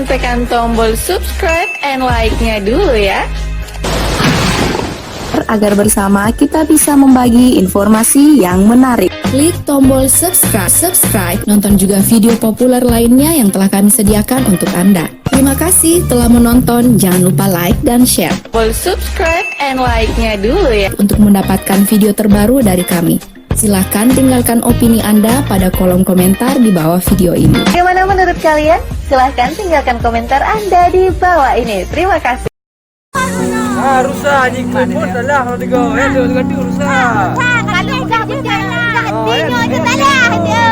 tekan tombol subscribe and like-nya dulu ya. Agar bersama kita bisa membagi informasi yang menarik. Klik tombol subscribe, nonton juga video populer lainnya yang telah kami sediakan untuk Anda. Terima kasih telah menonton, jangan lupa like dan share. Tombol subscribe and like-nya dulu ya. Untuk mendapatkan video terbaru dari kami, silahkan tinggalkan opini Anda pada kolom komentar di bawah video ini. Bagaimana menurut kalian? Silahkan tinggalkan komentar Anda di bawah ini. Terima kasih. Rusak anjing telefon salah kalau tiga. Dia ganti rusak. Kalau dah tengok je salah dia.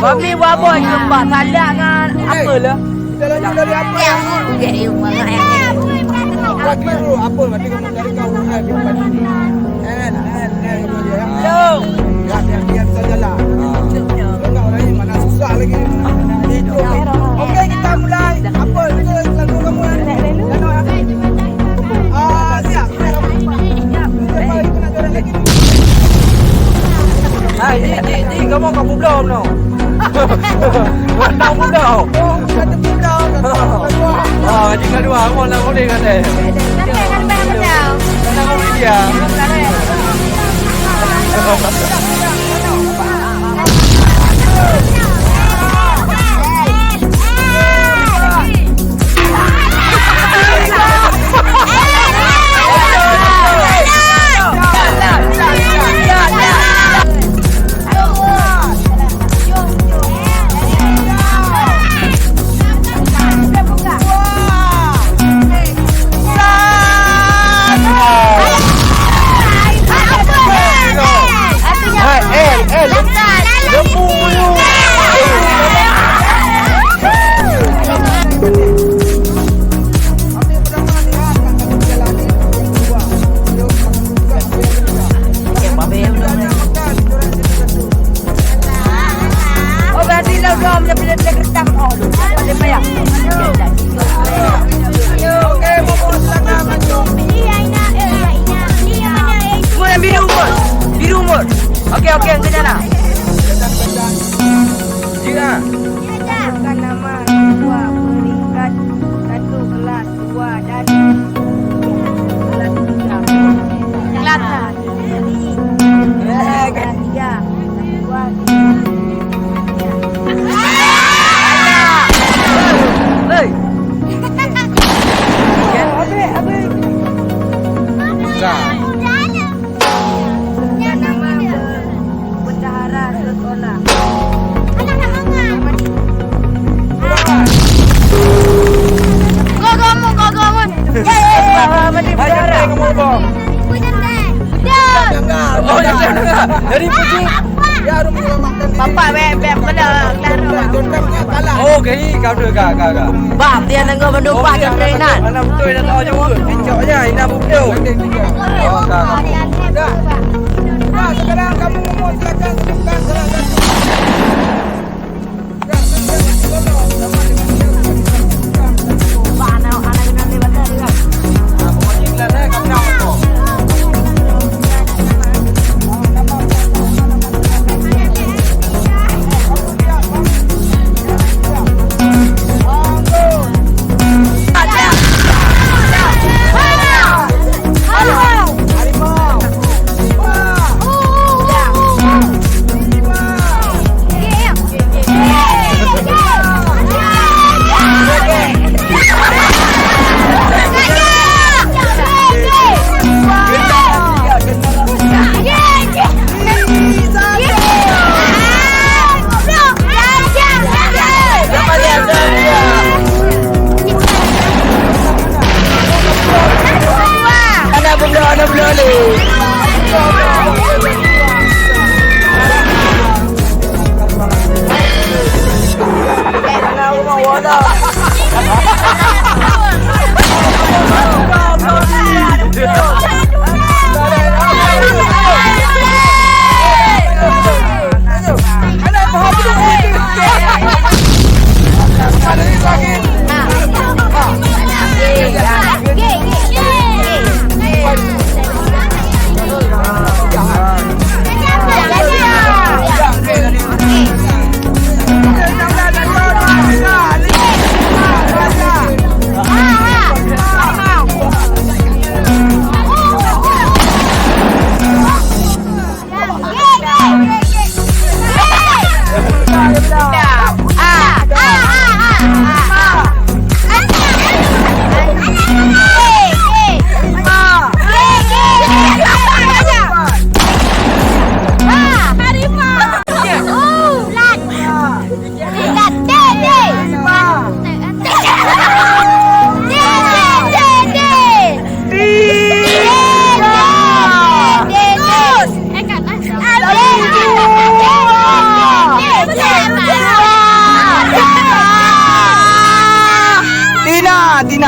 Bami wabah jumpa salah dengan apa lah? Dari apa? Lagi dulu apa berarti kamu dari kau di depan sini. Hello. Biar sajalah. Enggak orang ini mana susah lagi. Okey kita mulai. Apa itu lagu kamu? Siap. Ini kamu belum no. Mana belum? Kata belum. Tinggal dua. Mau lah boleh kata. Kamu dia. Okey, yang ke sana. Jika Bukan nama dua peringkat satu kelas dua dan kelas tiga. Kelas tiga. Dua. Hei. Dari puji. Dia harus menyelamatkan diri. Bapak beb pada kelar. Oh, kau dah kau. Bab dia nengok mendupak je trainan. Mana betul dah tahu juga. Kencok je ina betul. Oh, kau. Dah. Sekarang kamu mohon silakan tunjukkan salah satu.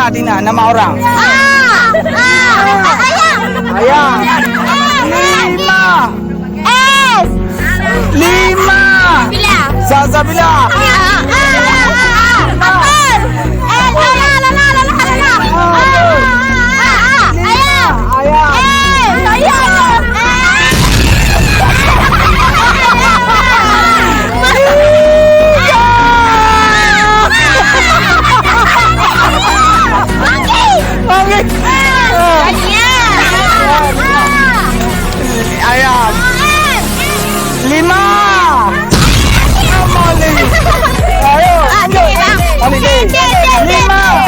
Tina, nama orang. Ayam. Ayam. 5. 5. Salsabila. Ayam. 5. Ayo. Ambil. 5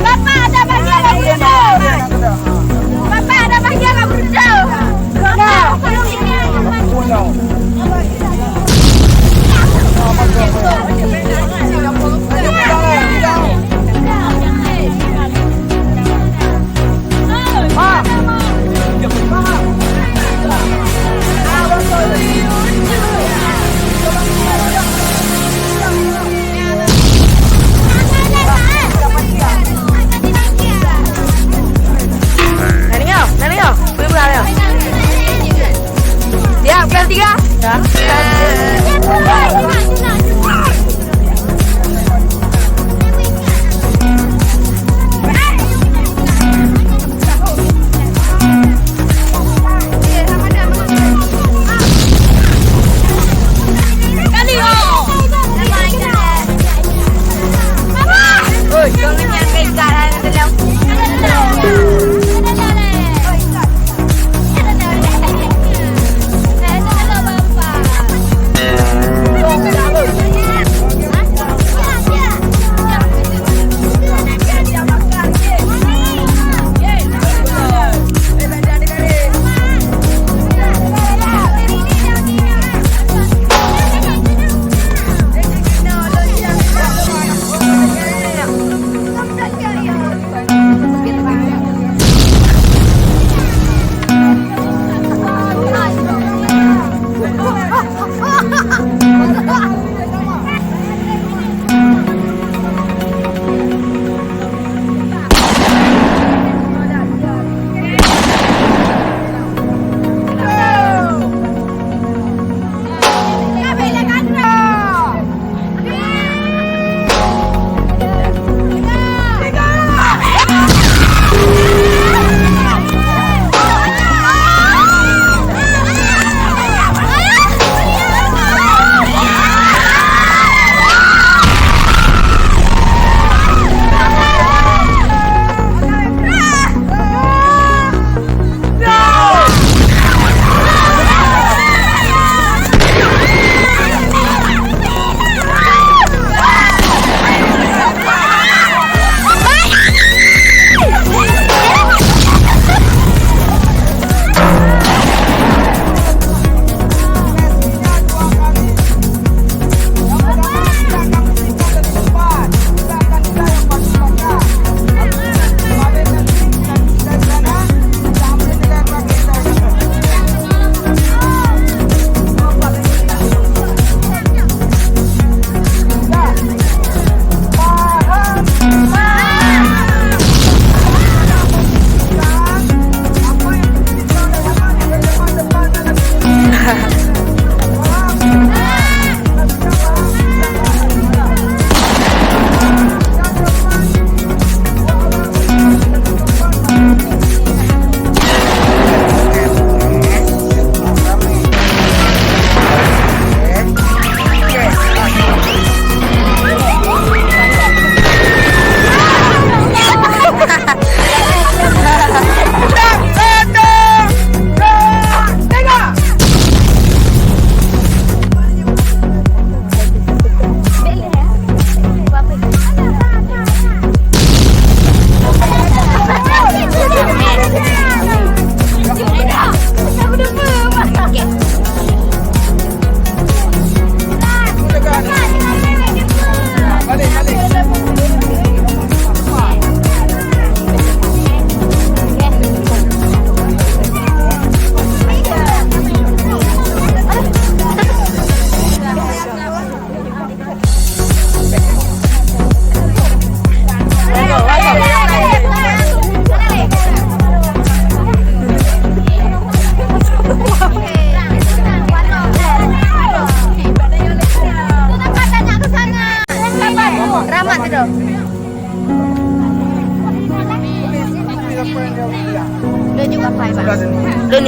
Bapak ada bagian beruntung. Bapak ada bagian beruntung. Siap, kelas 11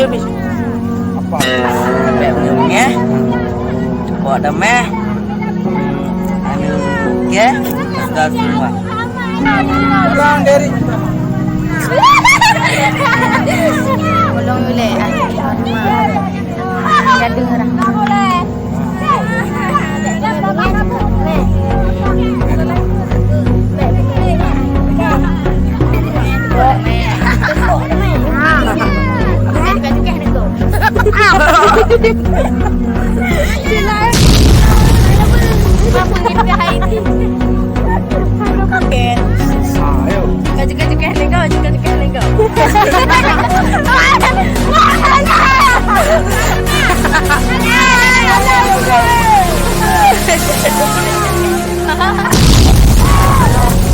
lebih. Apa? Sampai punya. Bawa damai. Anu ke? Sudah semua. Kurang dari Belum boleh. Gaduh orang. Boleh.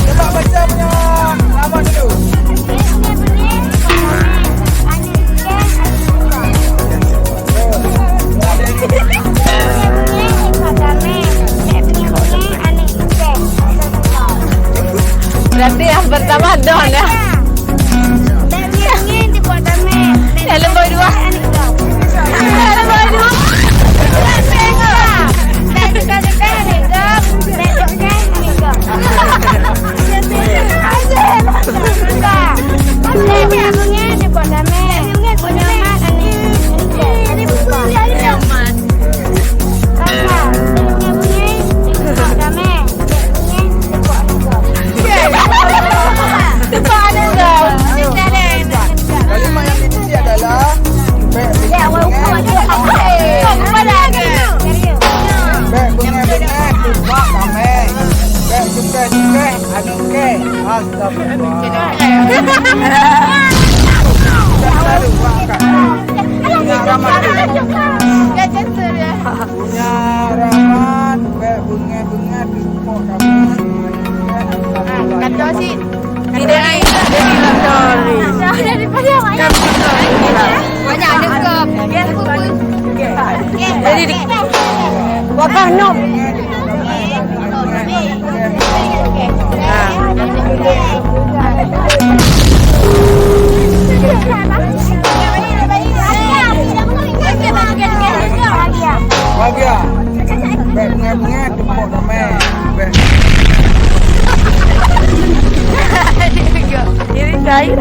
Coba baca punya laman dulu. Berarti yang pertama Don ya. Hello boy dua. Hello boy dua. Kalimat yang dicuci adalah bek bunga-bunga tebak ramai. Bek cukai-cukai aduke. Astagfirullah. Selalu buatkan. Bunga ramat. Bunga ramat. Bek bunga-bunga tebak ramai. Kata sih. Tidak air. Daripada banyak dekat. Jadi di Bapak Nom. Bahagia. Bek bunga-bunga tebak ramai. Bek Ini cair.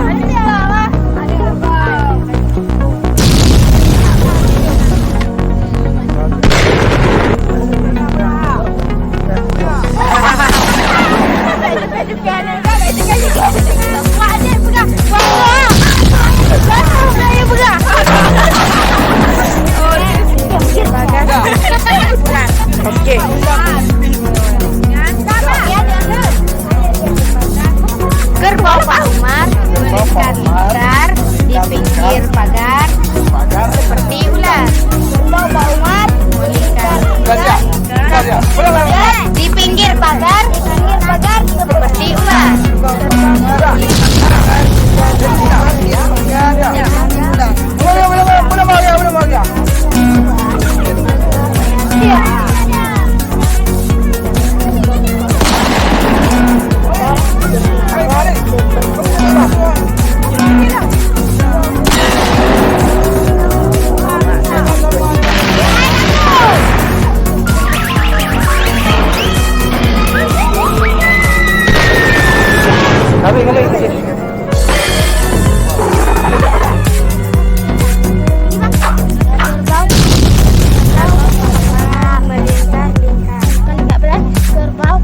Okey. Kerbau Pak Umar melingkar di pinggir pagar seperti ular. Kerbau Pak Umar melingkar di pinggir pagar seperti ular. Boleh bahagia. Kerbau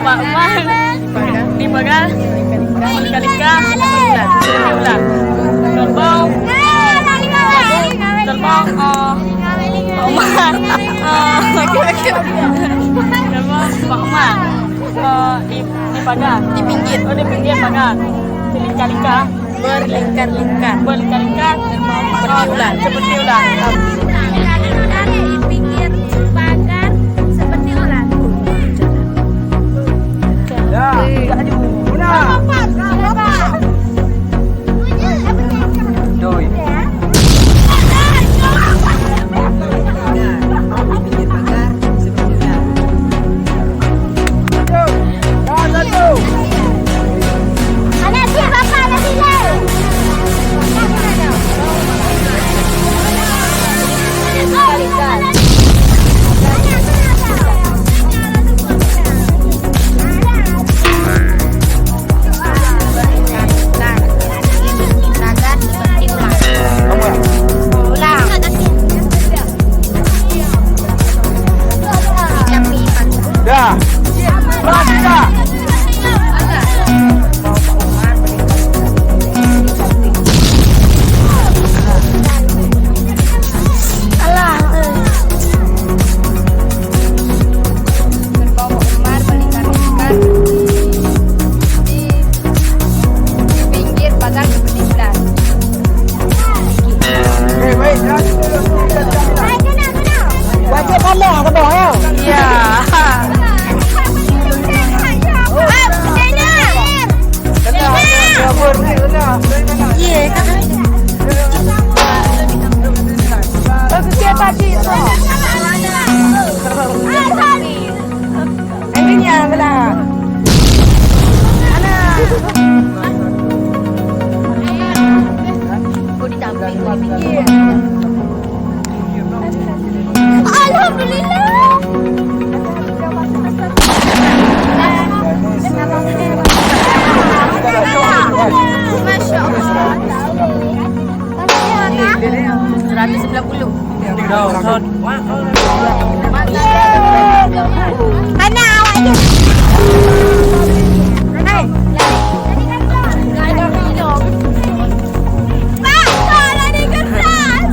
Pak Umar di pagar Kalika kerbau Pak Umar kerbau Pak Umar Di pagar. Di pinggir. Oh, di pinggir pagar. Berlingkar-lingkar. Berlingkar-lingkar. Berlingkar-lingkar. Seperti ular. Seperti ular. Di pinggir pagar seperti ular. Ya, laju. Munah. Doi. Anak dia bapa ada sini. Dah. Berani dah. Wajib pandang ke bawah ya? Ya. Masya Allah. 190. Mana awak ni? Pak, tolong ni kertas.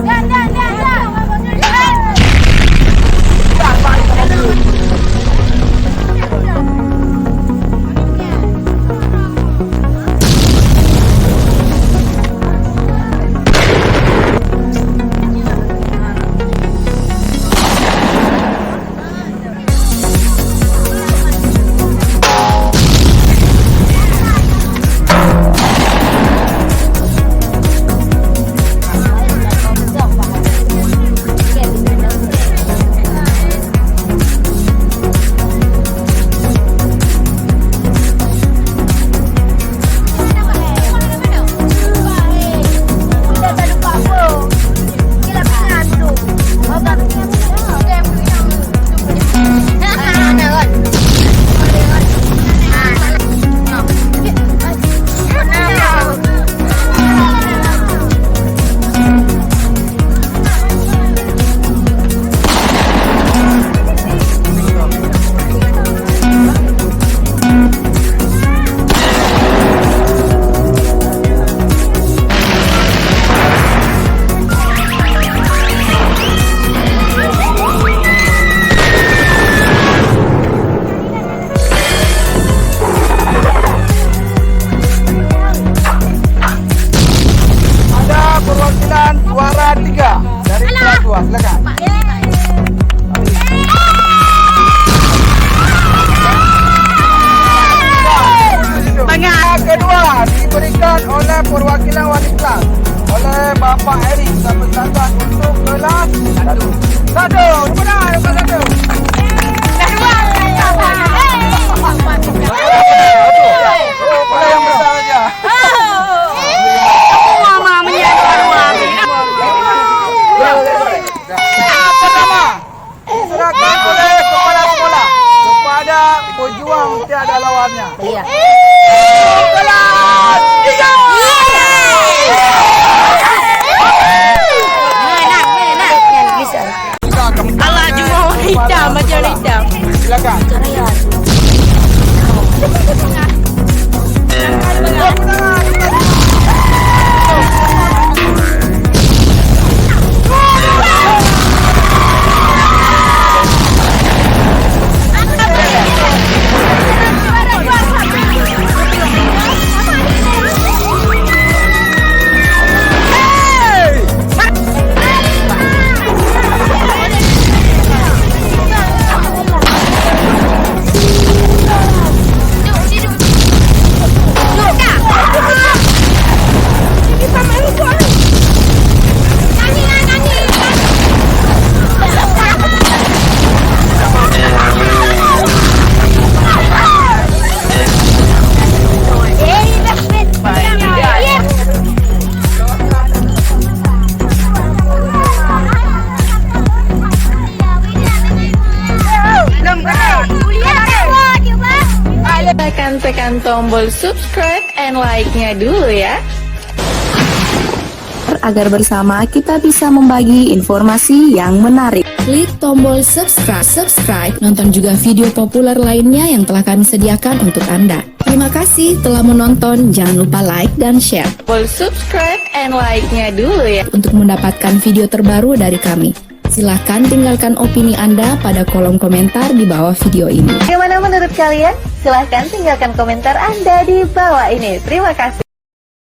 Dan. tombol subscribe and like-nya dulu ya. agar bersama kita bisa membagi informasi yang menarik. Klik tombol subscribe, nonton juga video populer lainnya yang telah kami sediakan untuk Anda. Terima kasih telah menonton, jangan lupa like dan share Tombol subscribe and like-nya dulu ya. untuk mendapatkan video terbaru dari kami. Silahkan tinggalkan opini Anda pada kolom komentar di bawah video ini. Bagaimana menurut kalian? Silahkan tinggalkan komentar Anda di bawah ini. Terima kasih.